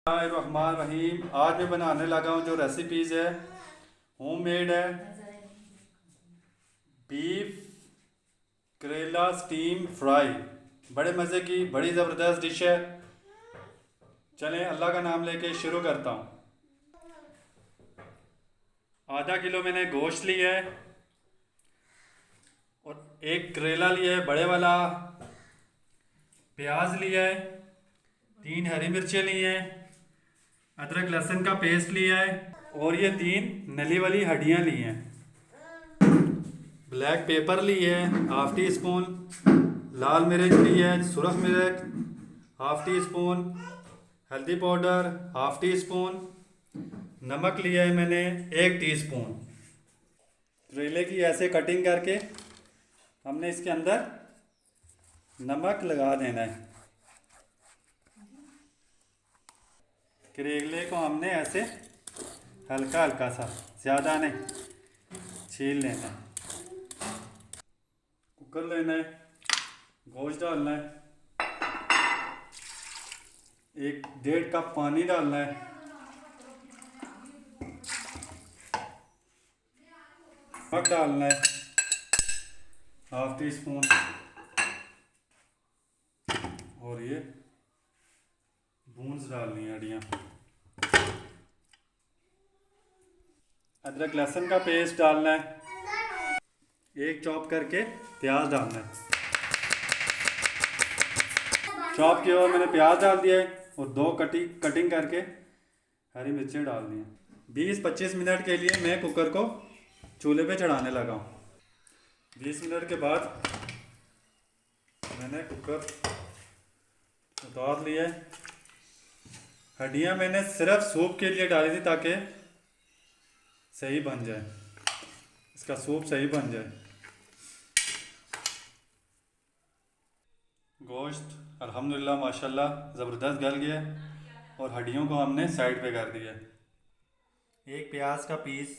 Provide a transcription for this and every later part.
रहीम। आज मैं बनाने लगा हूँ जो रेसिपीज़ है होममेड है। बीफ करेला स्टीम फ्राई, बड़े मज़े की बड़ी ज़बरदस्त डिश है। चलें अल्लाह का नाम लेके शुरू करता हूँ। आधा किलो मैंने गोश्त लिया है और एक करेला लिया है बड़े वाला, प्याज लिया है, 3 हरी मिर्चें ली हैं, अदरक लहसुन का पेस्ट लिया है और ये 3 नली वाली हड्डियाँ ली हैं। ब्लैक पेपर ली है हाफ़ टी स्पून, लाल मिर्च ली है, सुरख मिर्च हाफ़ टी स्पून, हल्दी पाउडर हाफ़ टी स्पून, नमक लिया है मैंने 1 टीस्पून। करेले की ऐसे कटिंग करके हमने इसके अंदर नमक लगा देना है। करेले को हमने ऐसे हल्का हल्का सा, ज़्यादा नहीं, छील लेना है। कुकर लेना है, गोश्त डालना है, 1-1.5 कप पानी डालना है, नमक डालना है हाफ़ टी स्पून और ये भूंस डालनी है हड्डियाँ। अदरक लहसुन का पेस्ट डालना है, 1 चॉप करके प्याज डालना है। चॉप किया हुआ मैंने प्याज डाल दिया है और 2 कटिंग करके हरी मिर्चें डाल दी हैं। 20-25 मिनट के लिए मैं कुकर को चूल्हे पे चढ़ाने लगा हूँ। 20 मिनट के बाद मैंने कुकर उतार लिया है। हड्डियाँ मैंने सिर्फ सूप के लिए डाली थी ताकि सही बन जाए, इसका सूप सही बन जाए। गोश्त अल्हम्दुलिल्लाह माशाल्लाह ज़बरदस्त गल गया और हड्डियों को हमने साइड पे कर दिया। एक प्याज का पीस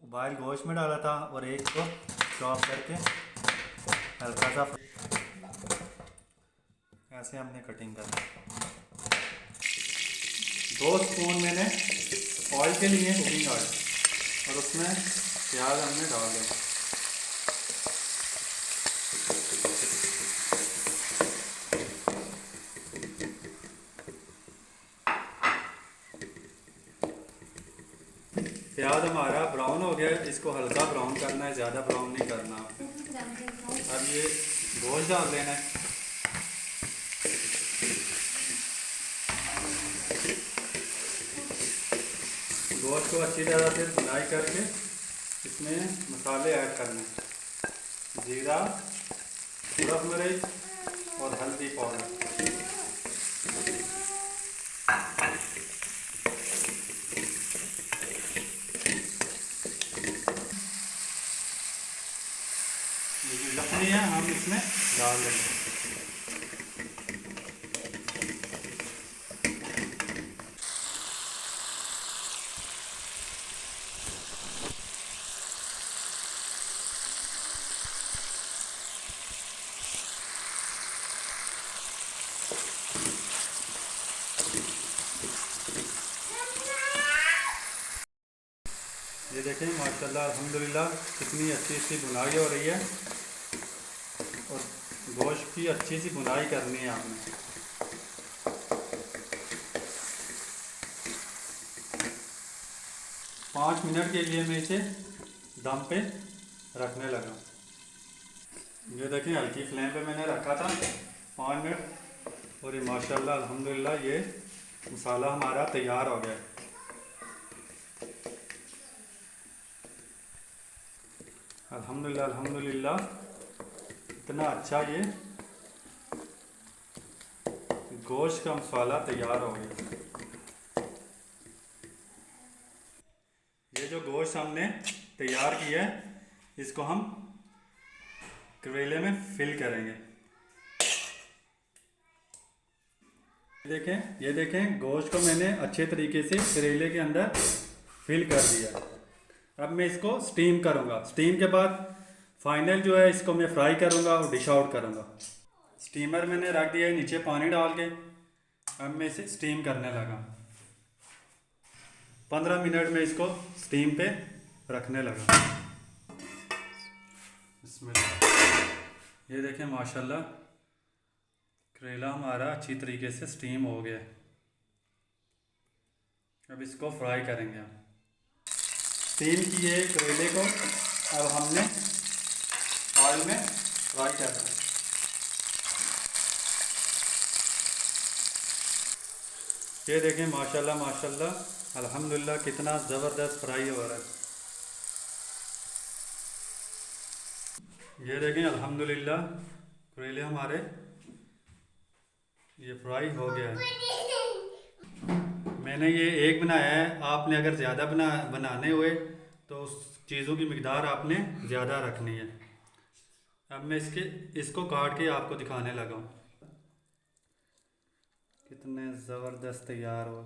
उबाल गोश्त में डाला था और एक को चॉप करके हल्का सा ऐसे हमने कटिंग कर दी। 2 स्पून मैंने ऑयल के लिए कुकिंग ऑयल और उसमें प्याज हमने डाल दिया। प्याज हमारा ब्राउन हो गया, इसको हल्का ब्राउन करना है, ज़्यादा ब्राउन नहीं करना। अब ये गोश्त डाल देना है। गोश्त को अच्छी तरह से भुनाई करके इसमें मसाले ऐड करने हैं, जीरा, सुरख मिर्च और हल्दी पाउडर। ये जो लकड़ी है हम इसमें डाल देंगे। ये देखें माशाल्लाह अल्हम्दुलिल्लाह कितनी अच्छी सी बुनाई हो रही है और गोश्त की अच्छी सी बुनाई करनी है आपने। पाँच मिनट के लिए मैं इसे दम पे रखने लगा। ये देखें हल्की फ्लेम पे मैंने रखा था 5 मिनट और ये माशाल्लाह अल्हम्दुलिल्लाह ये मसाला हमारा तैयार हो गया। अल्हम्दुलिल्लाह इतना अच्छा ये गोश्त का मसाला तैयार हो गया। ये जो गोश्त हमने तैयार किया है इसको हम करेले में फिल करेंगे। ये देखें गोश्त को मैंने अच्छे तरीके से करेले के अंदर फिल कर दिया। अब मैं इसको स्टीम करूँगा। स्टीम के बाद फाइनल जो है इसको मैं फ्राई करूँगा और डिश आउट करूँगा। स्टीमर मैंने रख दिया है नीचे पानी डाल के। अब मैं इसे स्टीम करने लगा। 15 मिनट में इसको स्टीम पे रखने लगा। इसमें ये देखें माशाल्लाह करेला हमारा अच्छी तरीके से स्टीम हो गया। अब इसको फ्राई करेंगे। हम स्टीम किए करेले को अब हमने ऑयल में फ्राई करना है। ये देखें माशाल्लाह माशाल्लाह अल्हम्दुलिल्लाह कितना ज़बरदस्त फ्राई हो रहा है। ये देखें अल्हम्दुलिल्लाह करेले हमारे ये फ्राई हो गया है। मैंने ये एक बनाया है, आपने अगर ज़्यादा बनाने हुए तो उस चीज़ों की मिकदार आपने ज़्यादा रखनी है। अब मैं इसको काट के आपको दिखाने लगा हूँ कितने ज़बरदस्त तैयार हो।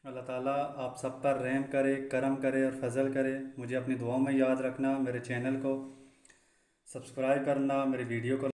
अल्लाह ताला आप सब पर रहम करे, करम करे और फजल करे। मुझे अपनी दुआओं में याद रखना, मेरे चैनल को सब्सक्राइब करना, मेरी वीडियो को